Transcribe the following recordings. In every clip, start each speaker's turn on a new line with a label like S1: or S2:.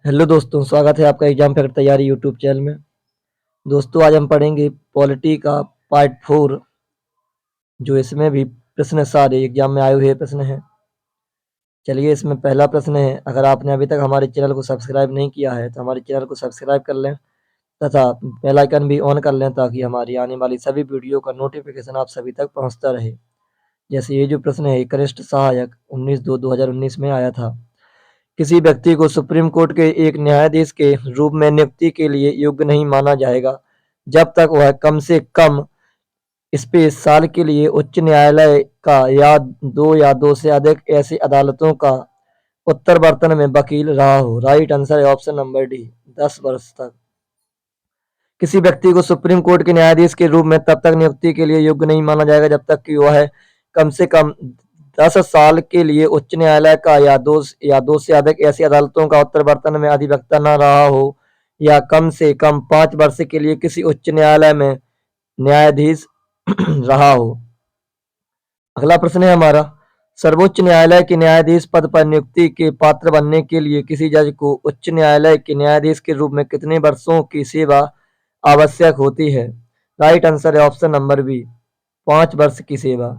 S1: Hello दोस्तों, स्वागत है आपका एग्जाम फैक्ट तैयारी यूट्यूब चैनल में। दोस्तों, आज हम पढ़ेंगे पॉलिटी का पार्ट 4, जो इसमें भी प्रश्न सारे एग्जाम में आए हुए प्रश्न हैं। चलिए, इसमें पहला प्रश्न है, अगर आपने अभी तक हमारे चैनल को सब्सक्राइब नहीं किया है तो हमारे चैनल को सब्सक्राइब कर लें तथा बेल आइकन भी ऑन कर लें ताकि हमारी आने वाली सभी वीडियो का नोटिफिकेशन आप सभी तक पहुंचता रहे। जैसे ये जो प्रश्न है, कनिष्ठ सहायक 19/2/2019 में आया था। किसी व्यक्ति को सुप्रीम कोर्ट के एक न्यायाधीश के रूप में नियुक्ति के लिए योग्य नहीं माना जाएगा जब तक वह कम से कम स्पेस साल के लिए उच्च न्यायालय का या दो से अधिक ऐसी अदालतों का उत्तरवर्तन में वकील रहा हो। राइट आंसर है ऑप्शन नंबर डी, 10 वर्ष तक। किसी व्यक्ति को सुप्रीम कोर्ट के न्यायाधीश के रूप में तब तक नियुक्ति के लिए योग्य नहीं माना जाएगा जब तक कि वह कम से कम 10 साल के लिए उच्च न्यायालय का या दो से अधिक ऐसी अदालतों का उत्तरवर्तन में अधिवक्ता न रहा हो या कम से कम 5 वर्ष के लिए किसी उच्च न्यायालय में न्यायाधीश रहा हो। अगला प्रश्न है हमारा, सर्वोच्च न्यायालय के न्यायाधीश पद पर नियुक्ति के पात्र बनने के लिए किसी जज को उच्च न्यायालय के न्यायाधीश के रूप में कितने वर्षों की सेवा आवश्यक होती है? राइट आंसर है ऑप्शन नंबर बी, 5 वर्ष की सेवा।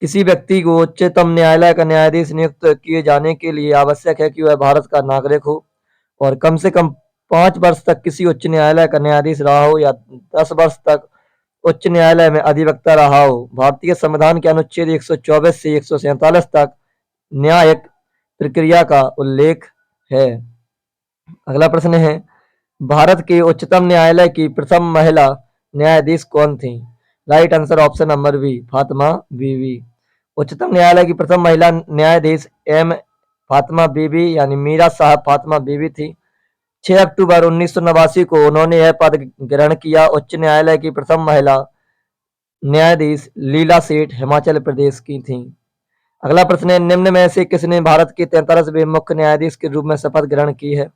S1: किसी व्यक्ति को उच्चतम न्यायालय का न्यायाधीश नियुक्त किए जाने के लिए आवश्यक है कि वह भारत का नागरिक हो और कम से कम 5 वर्ष तक किसी उच्च न्यायालय का न्यायाधीश रहा हो या 10 वर्ष तक उच्च न्यायालय में अधिवक्ता रहा हो। भारतीय संविधान के अनुच्छेद 124 से 147 तक न्यायिक प्रक्रिया का उल्लेख है। अगला प्रश्न है, भारत के उच्चतम न्यायालय की प्रथम महिला न्यायाधीश कौन थी? Right answer option number B, Fatima Beevi. उच्चतम न्यायालय की प्रथम महिला न्यायाधीश एम फातिमा बीवी यानी मीरा साहब फातिमा बीवी थी। 6 अक्टूबर 1989 को उन्होंने यह पद ग्रहण किया। उच्च न्यायालय की प्रथम महिला न्यायाधीश लीला सेठ हिमाचल प्रदेश की थी। अगला प्रश्न है, निम्न में से किसने भारत के 43वें मुख्य न्यायाधीश के रूप में शपथ ग्रहण की है?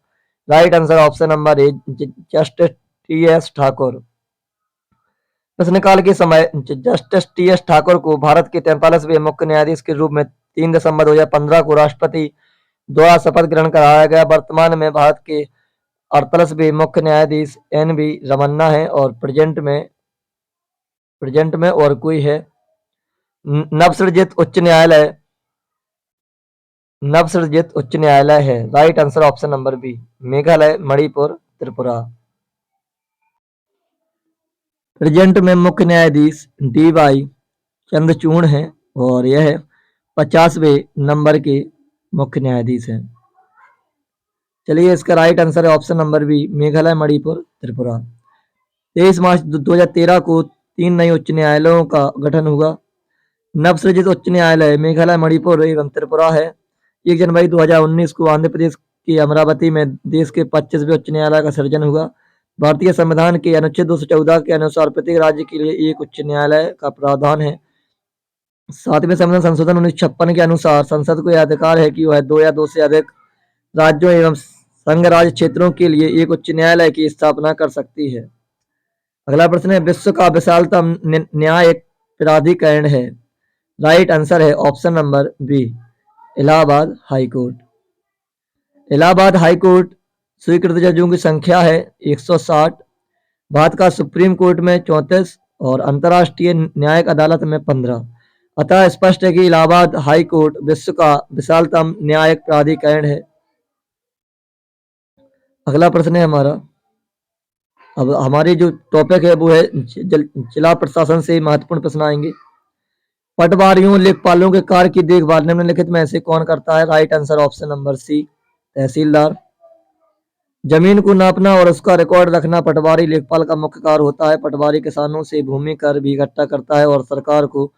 S1: राइट आंसर ऑप्शन नंबर ए, जस्टिस टी.एस. ठाकुर। प्रश्नकाल के समय जस्टिस टी.एस. ठाकुर को भारत के 43वें मुख्य न्यायाधीश के रूप में 3 दिसंबर 2015 को राष्ट्रपति द्वारा शपथ ग्रहण कराया गया। वर्तमान में भारत के 48वें मुख्य न्यायाधीश एन.वी. रमन्ना है और प्रेजेंट में और कोई है। नवसृजित उच्च न्यायालय है। Right answer option number B, Meghalaya, Manipur, Tripura. Present में मुख्य न्यायाधीश डी.वाई. चंद्रचूड़ हैं और यह 50वें नंबर के मुख्य न्यायाधीश हैं। चलिए, इसका राइट आंसर है option number B, Meghalaya, Manipur, Tripura. 23 मार्च 2013 को 3 नए उच्च न्यायालयों का गठन हुआ। नवसृजित उच्च न्यायालय मेघालय, मणिपुर एवं त्रिपुरा है। 1 जनवरी 2019 को आंध्र प्रदेश के अमरावती में देश के 25वें उच्च न्यायालय का सृजन हुआ। भारतीय संविधान के अनुच्छेद 214 के अनुसार प्रत्येक राज्य के लिए एक उच्च न्यायालय का प्रावधान है। 7वें संविधान संशोधन 1956 के अनुसार संसद को यह अधिकार है कि वह 2 या 2 से अधिक राज्यों एवं संघ राज्य क्षेत्रों के लिए एक उच्च न्यायालय की स्थापना कर सकती है। अगला प्रश्न है, विश्व का विशालतम न्यायिक प्राधिकरण है? राइट आंसर है option number B, Allahabad high court. Allahabad high court स्वीकृत जजों की संख्या है 160। भारत का सुप्रीम कोर्ट में 34 और अंतर्राष्ट्रीय न्यायिक अदालत में 15। अतः स्पष्ट है कि इलाहाबाद हाई कोर्ट विश्व का विशालतम न्यायिक प्राधिकरण है। अगला प्रश्न है हमारा, अब हमारी जो टॉपिक है वो है जिला प्रशासन से महत्वपूर्ण प्रश्न आएंगे। पटवारियों लेखपालों के कार्य की देखभाल निम्नलिखित में से कौन करता है? Right answer option number C, तहसीलदार। जमीन को नापना और उसका रिकॉर्ड रखना पटवारी लेखपाल का मुख्य कार्य होता है। पटवारी किसानों से भूमि कर भी इकट्ठा करता है और सरकार को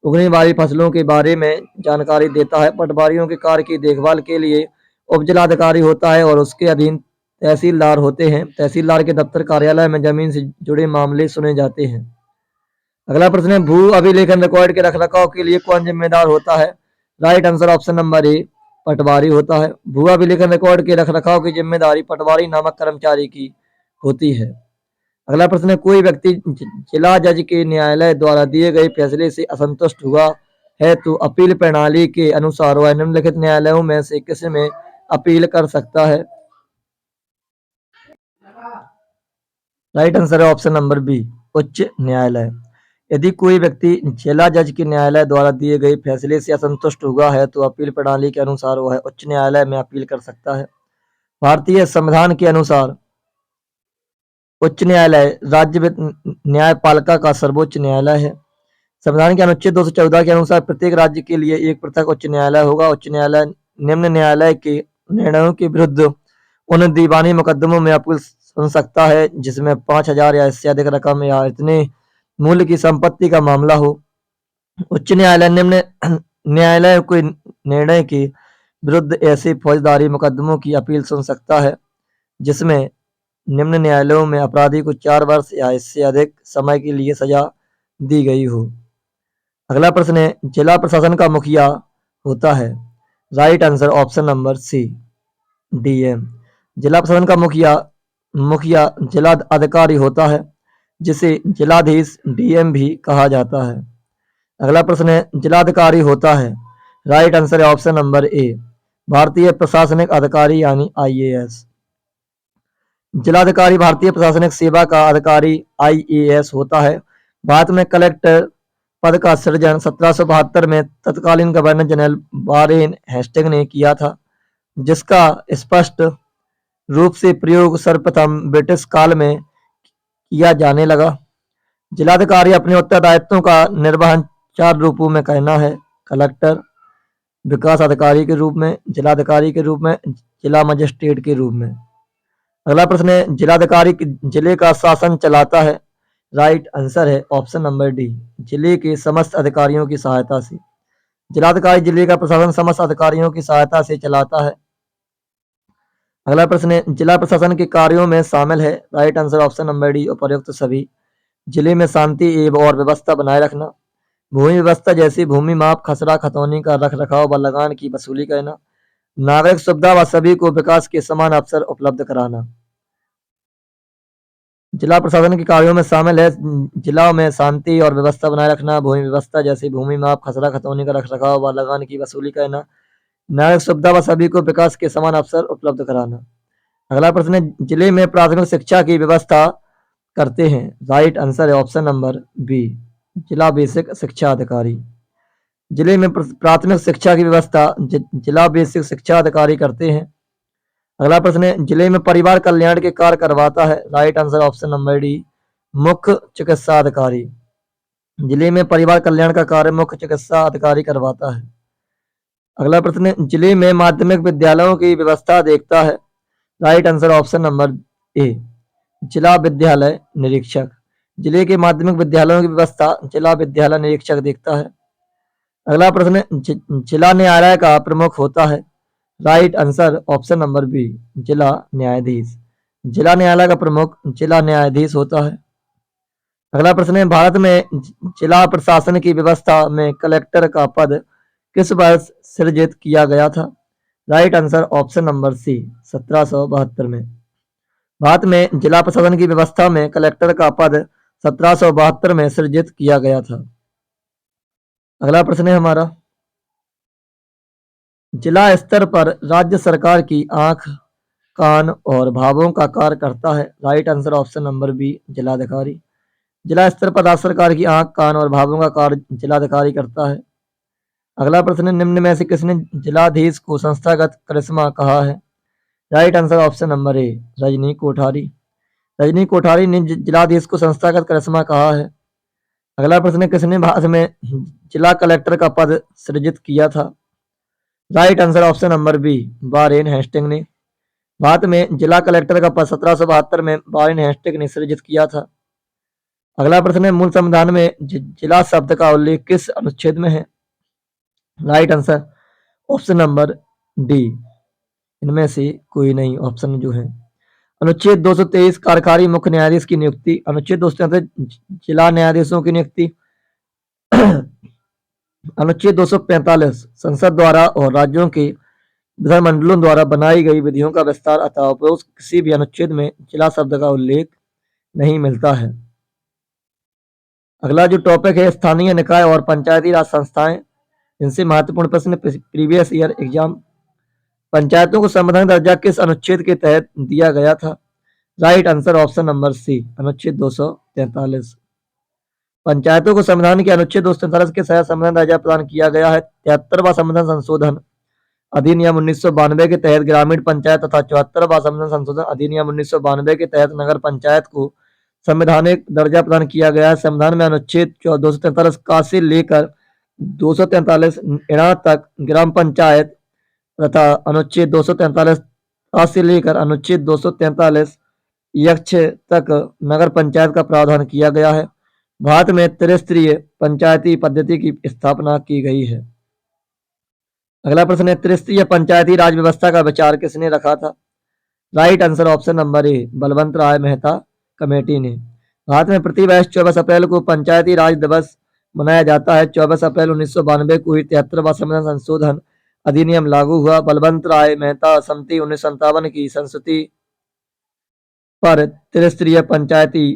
S1: उगने वाली फसलों के बारे में जानकारी देता है। पटवारियों के कार्य की देखभाल के लिए उपजिलाधिकारी होता है और उसके अधीन तहसीलदार होते हैं। तहसीलदार के दफ्तर कार्यालय में जमीन से जुड़े मामले सुने जाते हैं। अगला प्रश्न है, भू अभिलेखन रिकॉर्ड के रखरखाव के लिए कौन जिम्मेदार होता है? Right answer option number A, पटवारी होता है। भू अभिलेखन रिकॉर्ड के रखरखाव की जिम्मेदारी पटवारी नामक कर्मचारी की होती है। अगला प्रश्न है, कोई व्यक्ति जिला जज के न्यायालय द्वारा दिए गए फैसले से असंतुष्ट हुआ है तो अपील प्रणाली के अनुसार वह निम्नलिखित न्यायालयों में से किस में अपील कर सकता है? राइट आंसर है ऑप्शन नंबर बी, उच्च न्यायालय। यदि कोई व्यक्ति जिला जज के न्यायालय द्वारा दिए गए फैसले से असंतुष्ट हुआ है तो अपील प्रणाली के अनुसार वह उच्च न्यायालय में अपील कर सकता है। भारतीय संविधान के अनुसार उच्च न्यायालय राज्य न्यायपालिका का सर्वोच्च न्यायालय है। संविधान के अनुच्छेद 214 के अनुसार प्रत्येक राज्य के लिए एक पृथक उच्च न्यायालय होगा। उच्च न्यायालय निम्न न्यायालय के निर्णयों के विरुद्ध उन दीवानी मुकदमों में अपील सुन सकता है जिसमें 5,000 या इससे अधिक रकम या इतने मूल्य की संपत्ति का मामला हो। उच्च न्यायालय निम्न न्यायालय के निर्णय के विरुद्ध ऐसे फौजदारी मुकदमों की अपील सुन सकता है जिसमें निम्न न्यायालयों में अपराधी को 4 वर्ष या इससे अधिक समय के लिए सजा दी गई हो। अगला प्रश्न है, जिला प्रशासन का मुखिया होता है। Right answer option number C, DM. जिला प्रशासन का मुखिया जिला अधिकारी होता है जिसे जिलाधीश डीएम भी कहा जाता है। अगला प्रश्न है, जिलाधिकारी होता है। राइट आंसर है ऑप्शन नंबर ए, भारतीय प्रशासनिक अधिकारी यानी आईएएस। जिलाधिकारी भारतीय प्रशासनिक सेवा का अधिकारी आईएएस होता है। भारत में कलेक्टर पद का सृजन 1772 में तत्कालीन गवर्नर जनरल वारेन हेस्टिंग ने किया था, जिसका स्पष्ट रूप से प्रयोग सर्वप्रथम ब्रिटिश काल में किया जाने लगा। जिलाधिकारी अपने उत्तरदायित्वों का निर्वहन 4 रूपों में करना है: कलेक्टर, विकास अधिकारी के रूप में, जिलाधिकारी के रूप में, जिला मजिस्ट्रेट के रूप में। अगला प्रश्न है, जिलाधिकारी जिले का शासन चलाता है। राइट आंसर है ऑप्शन नंबर डी, जिले के समस्त अधिकारियों की सहायता से। जिलाधिकारी जिले का प्रशासन समस्त अधिकारियों की सहायता से चलाता है। अगला प्रश्न है, जिला प्रशासन के कार्यों में शामिल है। Right answer option number D, उपर्युक्त सभी। जिले में शांति एवं और व्यवस्था बनाए रखना, भूमि व्यवस्था जैसे भूमि माप, खसरा खतौनी का रख रखाव व लगान की वसूली करना, नागरिक सुविधा व सभी को विकास के समान अवसर उपलब्ध कराना। जिला प्रशासन के कार्यों में शामिल है जिला में शांति और व्यवस्था बनाए रखना, भूमि व्यवस्था जैसे भूमि माप, खसरा खतौनी का रख रखाव व लगान की वसूली करना, नागरिक सुविधा व सभी को विकास के समान अवसर उपलब्ध कराना। अगला प्रश्न है, जिले में प्राथमिक शिक्षा की व्यवस्था करते हैं। राइट आंसर है ऑप्शन नंबर बी, जिला बेसिक शिक्षा अधिकारी। जिले में प्राथमिक शिक्षा की व्यवस्था जिला बेसिक शिक्षा अधिकारी करते हैं। अगला प्रश्न है, जिले में परिवार कल्याण के कार्य करवाता है। Right answer option number D, मुख्य चिकित्सा अधिकारी। जिले में परिवार कल्याण का कार्य मुख्य चिकित्सा अधिकारी करवाता है। अगला प्रश्न है, जिले में माध्यमिक विद्यालयों की व्यवस्था देखता है। राइट आंसर ऑप्शन नंबर ए, जिला विद्यालय निरीक्षक। जिले के माध्यमिक विद्यालयों की व्यवस्था जिला विद्यालय निरीक्षक देखता है। अगला प्रश्न है, जिला न्यायालय का प्रमुख होता है। Right answer option number B, जिला न्यायाधीश। जिला न्यायालय का प्रमुख जिला न्यायाधीश होता है। अगला प्रश्न है, भारत में जिला प्रशासन की व्यवस्था में कलेक्टर का पद किस वर्ष सृजित किया गया था। Right answer option number C, 1772 में। भारत में जिला प्रशासन की व्यवस्था में कलेक्टर का पद 1772 में सृजित किया गया था। अगला प्रश्न है हमारा, जिला स्तर पर राज्य सरकार की आंख, कान और भावों का कार्य करता है। Right answer option number B, जिलाधिकारी। जिला स्तर पर राज्य सरकार की आंख, कान और भावों का कार्य जिलाधिकारी करता है। अगला प्रश्न, निम्न में से किसने जिलाधीश को संस्थागत करिश्मा कहा है। राइट आंसर ऑप्शन नंबर ए, रजनी कोठारी। रजनी कोठारी ने जिलाधीश को संस्थागत करिश्मा कहा है। अगला प्रश्न, किसने भारत में जिला कलेक्टर का पद सृजित किया था। Right answer option number B, Warren Hasting ने। भारत में जिला कलेक्टर का पद 1772 में वारेन हेस्टिंग ने सृजित किया था। अगला प्रश्न है, मूल संविधान में जिला शब्द का उल्लेख किस अनुच्छेद में है। Right answer option number D, इनमें से कोई नहीं ऑप्शन जो है। अनुच्छेद 223 कार्यकारी मुख्य न्यायाधीश की नियुक्ति। अनुच्छेद 233 जिला न्यायाधीशों की नियुक्ति। अनुच्छेद 245 संसद द्वारा और राज्यों के विधानमंडलों द्वारा बनाई गई विधियों का विस्तार अथवा उपरोक्त किसी भी अनुच्छेद में जिला शब्द का उल्लेख नहीं मिलता है। अगला जो टॉपिक है, स्थानीय निकाय और पंचायती राज संस्थाएं। इनसे महत्वपूर्ण प्रश्न प्रीवियस ईयर एग्जाम। पंचायतों को संवैधानिक दर्जा किस अनुच्छेद के तहत दिया गया था। Right answer option number C, अनुच्छेद 243। पंचायतों को संविधान के अनुच्छेद 243 के तहत संविधान दर्जा प्रदान किया गया है। 73वां संविधान संशोधन अधिनियम 1992 के तहत ग्रामीण पंचायत तथा 74वां संविधान संशोधन अधिनियम 1992 के तहत नगर पंचायत को संवैधानिक दर्जा प्रदान किया गया है। संविधान में अनुच्छेद 243 का से लेकर 243 इणा तक ग्राम पंचायत तथा अनुच्छेद 243 का से लेकर अनुच्छेद 243 यक्ष तक नगर पंचायत का प्रावधान किया गया है। भारत में त्रिस्तरीय पंचायती पद्धति की स्थापना की गई है। अगला प्रश्न है, त्रिस्तरीय पंचायती राज व्यवस्था का विचार किसने रखा था? Right answer option number A, Balwant Rai Mehta committee ने। भारत में प्रति वर्ष 24 अप्रैल को पंचायती राज दिवस मनाया जाता है। 24 अप्रैल 1992 को ही 73वां संविधान संशोधन अधिनियम लागू हुआ। बलवंत राय मेहता समिति 1957 की संस्तुति पर त्रिस्तरीय पंचायती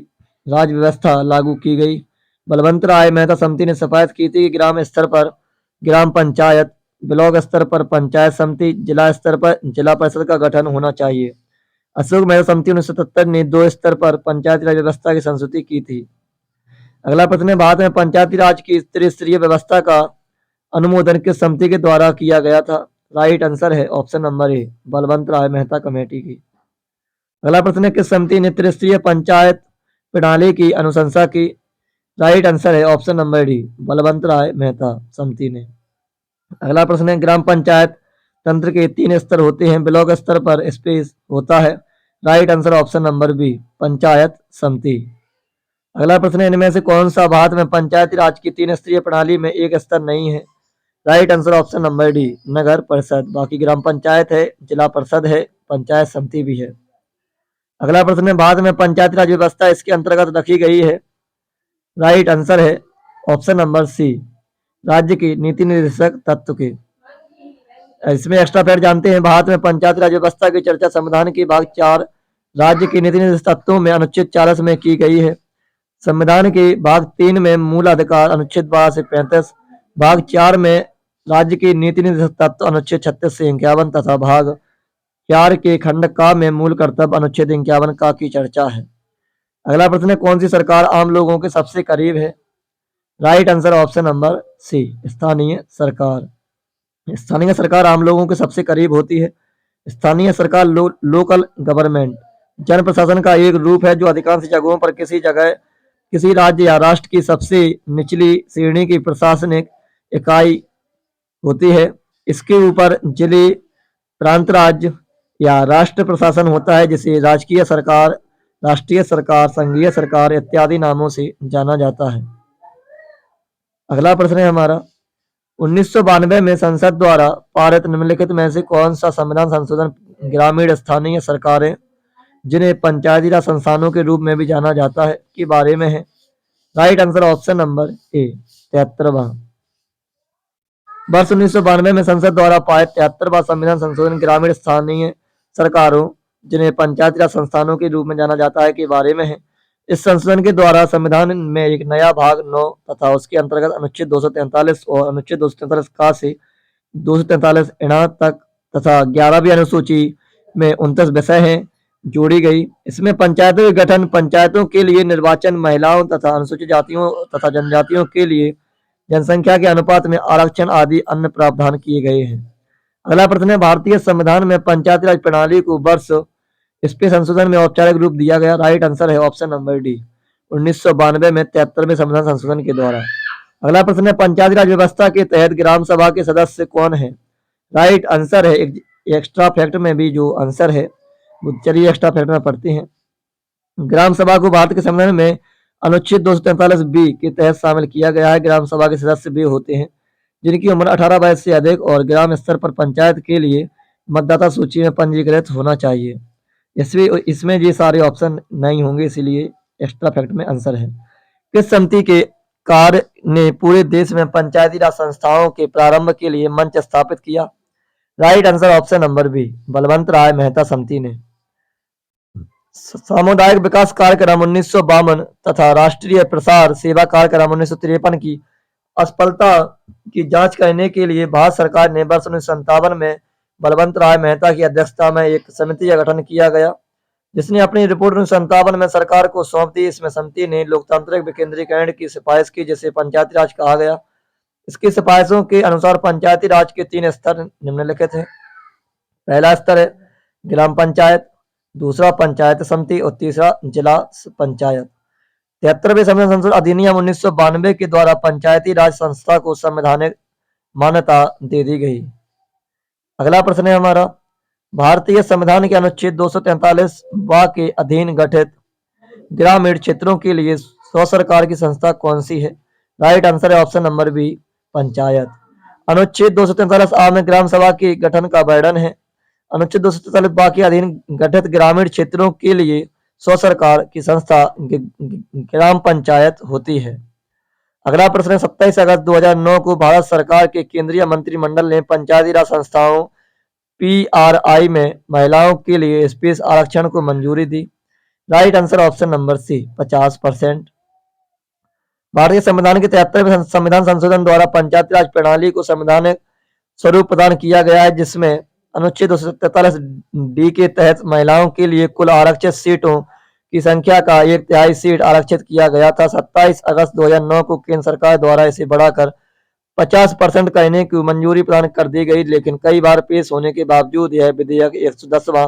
S1: राज व्यवस्था लागू की गई। बलवंत राय मेहता समिति ने सिफारिश की थी कि ग्राम स्तर पर ग्राम पंचायत, ब्लॉक स्तर पर पंचायत समिति, जिला स्तर पर जिला परिषद का गठन होना चाहिए। अशोक मेहता समिति 1977 ने 2 स्तर पर पंचायती राज व्यवस्था की संस्तुति की थी। अगला प्रश्न है, भारत में पंचायती राज की त्रिस्तरीय व्यवस्था का अनुमोदन किस समिति के द्वारा किया गया था? राइट आंसर है option number A, Balwant Rai Mehta committee की। अगला प्रश्न है, किस समिति ने त्रिस्तरीय पंचायत प्रणाली की अनुशंसा की? राइट आंसर है option number D, Balwant Rai Mehta समिति ने। अगला प्रश्न है, ग्राम पंचायत तंत्र के 3 स्तर होते हैं, ब्लॉक स्तर पर स्पेस होता है। Right answer option number B, panchayat समिति। अगला प्रश्न है, इनमें से कौन सा भारत में पंचायती राज की 3 स्तरीय प्रणाली में एक स्तर नहीं है? Right answer option number D, नगर परिषद। बाकी ग्राम पंचायत है, जिला परिषद है, पंचायत समिति भी है। अगला प्रश्न है, भारत में पंचायती राज व्यवस्था इसके अंतर्गत रखी गई है। राइट आंसर है ऑप्शन नंबर सी, राज्य की नीति निर्देशक तत्व के। इसमें एक्स्ट्रा फैक्ट जानते हैं, भारत में पंचायती राज व्यवस्था की चर्चा संविधान के भाग 4 राज्य की नीति निर्देशक तत्वों में अनुच्छेद 40 में की गई है। संविधान के भाग 3 में मूल अधिकार अनुच्छेद 12 से 35, भाग 4 में राज्य की नीति निर्देशक तत्व अनुच्छेद 36 से 51 तथा भाग 4 के खंड का में मूल कर्तव्य अनुच्छेद 51 का की चर्चा है। अगला प्रश्न है, कौन सी सरकार आम लोगों के सबसे करीब है? Right answer option number C, स्थानीय सरकार। स्थानीय सरकार आम लोगों के सबसे करीब होती है। स्थानीय सरकार लोकल गवर्नमेंट जन प्रशासन का एक रूप है जो अधिकांश जगहों पर किसी राज्य या राष्ट्र की सबसे निचली श्रेणी की प्रशासनिक इकाई होती है। इसके ऊपर जिले, प्रांत राज्य या राष्ट्र प्रशासन होता है, जिसे राजकीय सरकार, राष्ट्रीय सरकार, संघीय सरकार इत्यादि नामों से जाना जाता है। अगला प्रश्न है हमारा, 1992 में संसद द्वारा पारित निम्नलिखित में से कौन सा संविधान संशोधन ग्रामीण स्थानीय सरकारें, जिन्हें पंचायती राज संस्थानों के रूप में भी जाना जाता है, के बारे में है? Right answer option number A, 73वां। वर्ष 1992 में संसद द्वारा पारित 73वां संविधान संशोधन ग्रामीण स्थानीय सरकारों, जिन्हें पंचायती राज संस्थानों के रूप में जाना जाता है, के बारे में है। इस संशोधन के द्वारा संविधान में एक नया भाग 9 तथा उसके अंतर्गत अनुच्छेद 243 और अनुच्छेद 243 का से 243 इणा तक तथा 11वीं अनुसूची में 29 विषय हैं जोड़ी गई। इसमें पंचायतों के गठन, पंचायतों के लिए निर्वाचन, महिलाओं तथा अनुसूचित जातियों तथा जनजातियों के लिए जनसंख्या के अनुपात में आरक्षण आदि अन्य प्रावधान किए गए हैं। अगला प्रश्न है, भारतीय संविधान में पंचायती राज प्रणाली को वर्ष इसके संशोधन में औपचारिक रूप दिया गया। राइट आंसर है ऑप्शन नंबर डी, 1992 में 73वें संविधान संशोधन के द्वारा। अगला प्रश्न है, पंचायती राज व्यवस्था के तहत ग्राम सभा के सदस्य कौन है? राइट आंसर है, एक्स्ट्रा फैक्ट में भी जो आंसर है, चलिए एक्स्ट्रा फैक्ट में पढ़ते हैं। ग्राम सभा को भारत के संविधान में अनुच्छेद 243 बी के तहत शामिल किया गया है। ग्राम सभा के सदस्य वे होते हैं जिनकी उम्र 18 वर्ष से अधिक और ग्राम स्तर पर पंचायत के लिए मतदाता सूची में पंजीकृत होना चाहिए। इसमें ये सारे ऑप्शन नहीं होंगे, इसीलिए एक्स्ट्रा फैक्ट में आंसर है। किस समिति के कार्य ने पूरे देश में पंचायती राज संस्थाओं के प्रारंभ के लिए मंच स्थापित किया? Right answer option number B, Balwant Rai Mehta समिति ने। सामुदायिक विकास कार्यक्रम 1952 तथा राष्ट्रीय प्रसार सेवा कार्यक्रम 1953 की असफलता की जांच करने के लिए भारत सरकार ने वर्ष 1957 में बलवंत राय मेहता की अध्यक्षता में एक समिति का गठन किया गया, जिसने अपनी रिपोर्ट 1957 में सरकार को सौंप दी। इसमें समिति ने लोकतांत्रिक विकेंद्रीकरण की सिफारिश की, जिसे पंचायती राज कहा गया। इसकी सिफारिशों के अनुसार पंचायती राज के 3 स्तर निम्नलिखित हैं। पहला स्तर है ग्राम पंचायत, दूसरा पंचायत समिति और तीसरा जिला पंचायत। 73वें संविधान संशोधन अधिनियम 1992 के द्वारा पंचायती राज संस्था को संवैधानिक मान्यता दे दी गई। अगला प्रश्न है हमारा, भारतीय संविधान के अनुच्छेद 243 वा के अधीन गठित ग्रामीण क्षेत्रों के लिए स्व सरकार की संस्था कौन सी है? राइट आंसर है ऑप्शन नंबर बी, पंचायत। अनुच्छेद 243 आ में ग्राम सभा के गठन का वर्णन है। अनुच्छेद 243 बा के अधीन गठित ग्रामीण क्षेत्रों के लिए स्व सरकार की संस्था ग्राम पंचायत होती है। अगला प्रश्न है, 27 अगस्त 2009 को भारत सरकार के केंद्रीय मंत्रिमंडल ने पंचायती राज संस्थाओं PRI में महिलाओं के लिए स्पेस आरक्षण को मंजूरी दी। Right answer option number C, 50%। भारतीय संविधान के 73वें संविधान संशोधन द्वारा पंचायती राज प्रणाली को संवैधानिक स्वरूप प्रदान किया गया है, जिसमें अनुच्छेद 243D के तहत महिलाओं के लिए कुल आरक्षित सीटों की संख्या का 1/3 सीट आरक्षित किया गया था। 27 अगस्त 2009 को केंद्र सरकार द्वारा इसे बढ़ाकर 50% करने की मंजूरी प्रदान कर दी गई, लेकिन कई बार पेश होने के बावजूद यह विधेयक 110वां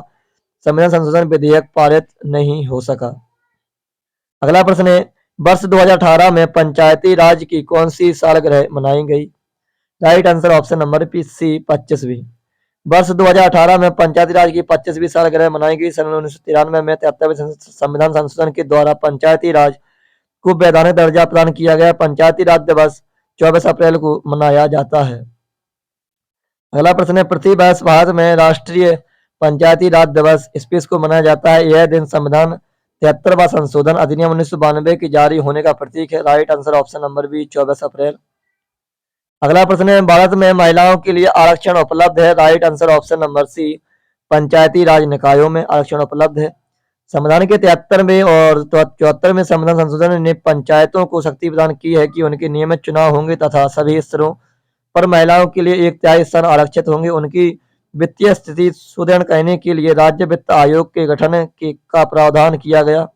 S1: संविधान संशोधन विधेयक पारित नहीं हो सका। अगला प्रश्न है, वर्ष 2018 में पंचायती राज की कौन सी सालगिरह मनाई गई? Right answer option number C, 25वीं। वर्ष 2018 में पंचायती राज की 25वीं सालगिरह मनाई गई। सन 1993 में 73वें संविधान संशोधन के द्वारा पंचायती राज को वैधानिक दर्जा प्रदान किया गया। पंचायती राज दिवस 24 अप्रैल को मनाया जाता है। अगला प्रश्न है, प्रति वर्ष भारत में राष्ट्रीय पंचायती राज दिवस स्पेस को मनाया जाता है। यह दिन संविधान 73वां संशोधन अधिनियम 1992 के जारी होने का प्रतीक है। Right answer option number B, 24 अप्रैल। अगला प्रश्न है, भारत में महिलाओं के लिए आरक्षण उपलब्ध है। Right answer option number C, Panchayati Raj निकायों में आरक्षण उपलब्ध है। संविधान के 73वें और 74वें संविधान संशोधन ने पंचायतों को शक्ति प्रदान की है कि उनके नियमित चुनाव होंगे तथा सभी स्तरों पर महिलाओं के लिए 1/3 स्थान आरक्षित होंगे। उनकी वित्तीय स्थिति सुदृढ़ करने के लिए राज्य वित्त आयोग के गठन का प्रावधान किया गया।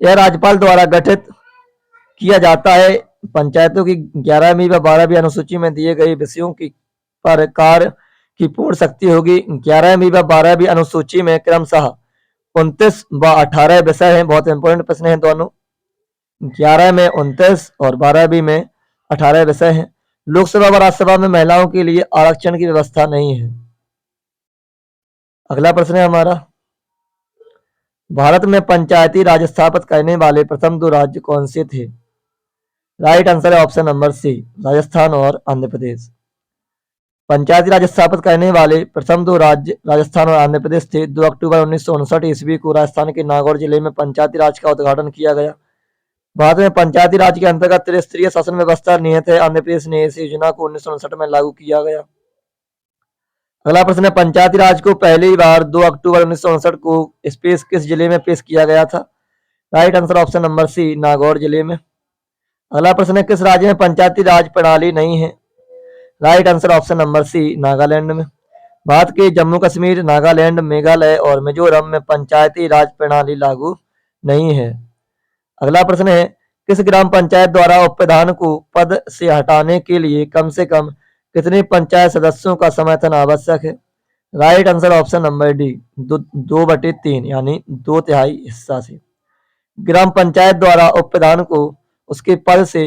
S1: यह राज्यपाल द्वारा गठित किया जाता है। पंचायतों की 11वीं व 12वीं अनुसूची में दिए गए विषयों की पर कार्य की पूर्ण शक्ति होगी। 11वीं व 12वीं अनुसूची में क्रमशः 29 व 18 विषय हैं। बहुत इंपॉर्टेंट प्रश्न हैं दोनों। 11 में 29 और 12वीं में 18 विषय हैं। लोकसभा व राज्यसभा में महिलाओं के लिए आरक्षण की व्यवस्था नहीं है। अगला प्रश्न है हमारा, भारत में पंचायती राज स्थापित करने वाले प्रथम 2 राज्य कौन से थे? राइट आंसर है ऑप्शन नंबर सी, राजस्थान और आंध्र प्रदेश। पंचायती राज स्थापित करने वाले प्रथम 2 राज्य राजस्थान और आंध्र प्रदेश थे। 2 अक्टूबर 1959 ईस्वी को राजस्थान के नागौर जिले में पंचायती राज का उद्घाटन किया गया। भारत में पंचायती राज के अंतर्गत त्रिस्तरीय शासन व्यवस्था निहित है। आंध्र प्रदेश ने इस योजना को 1959 में लागू किया गया। अगला प्रश्न है, पंचायती राज को पहली बार 2 अक्टूबर 1959 को स्पेस किस जिले में पेश किया गया था? Right answer option number C, Nagaur जिले में। अगला प्रश्न है, किस राज्य में पंचायती राज प्रणाली नहीं है? Right answer option number C, Nagaland में। भारत के जम्मू कश्मीर, नागालैंड, मेघालय और मिजोरम में पंचायती राज प्रणाली लागू नहीं है। अगला प्रश्न है, किस ग्राम पंचायत द्वारा उप प्रधान को पद से हटाने के लिए कम से कम कितने पंचायत सदस्यों का समर्थन आवश्यक है? Right answer option number D, 2/3 यानी 2/3 हिस्सा से। ग्राम पंचायत द्वारा उप प्रधान को उसके पद से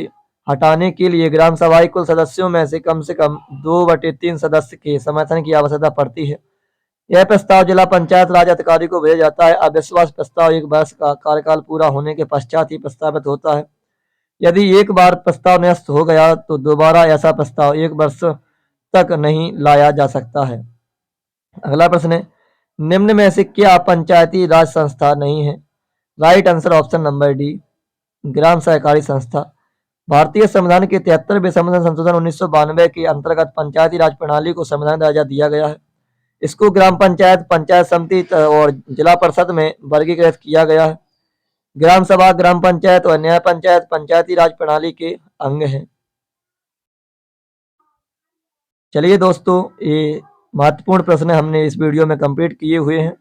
S1: हटाने के लिए ग्राम सभा कुल सदस्यों में से कम 2/3 सदस्य के समर्थन की आवश्यकता पड़ती है। यह प्रस्ताव जिला पंचायत राज अधिकारी को भेजा जाता है। अविश्वास प्रस्ताव 1 वर्ष का कार्यकाल पूरा होने के पश्चात ही प्रस्तावित होता है। यदि एक बार प्रस्ताव निरस्त हो गया तो दोबारा ऐसा प्रस्ताव 1 वर्ष तक नहीं लाया जा सकता है। अगला प्रश्न है, निम्न में से क्या पंचायती राज संस्था नहीं है? Right answer option number D, ग्राम सहकारी संस्था। भारतीय संविधान के 73वें संविधान संशोधन 1992 के अंतर्गत पंचायती राज प्रणाली को संवैधानिक दर्जा दिया गया है। इसको ग्राम पंचायत, पंचायत समिति और जिला परिषद में वर्गीकृत किया गया है। ग्राम सभा, ग्राम पंचायत और न्याय पंचायत पंचायती राज प्रणाली के अंग हैं। चलिए दोस्तों, ये महत्वपूर्ण प्रश्न हमने इस वीडियो में कंप्लीट किए हुए हैं।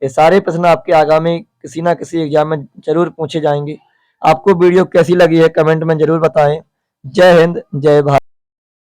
S1: ये सारे प्रश्न आपके आगामी किसी ना किसी एग्जाम में जरूर पूछे जाएंगे। आपको वीडियो कैसी लगी है कमेंट में जरूर बताएं। जय हिंद, जय भारत।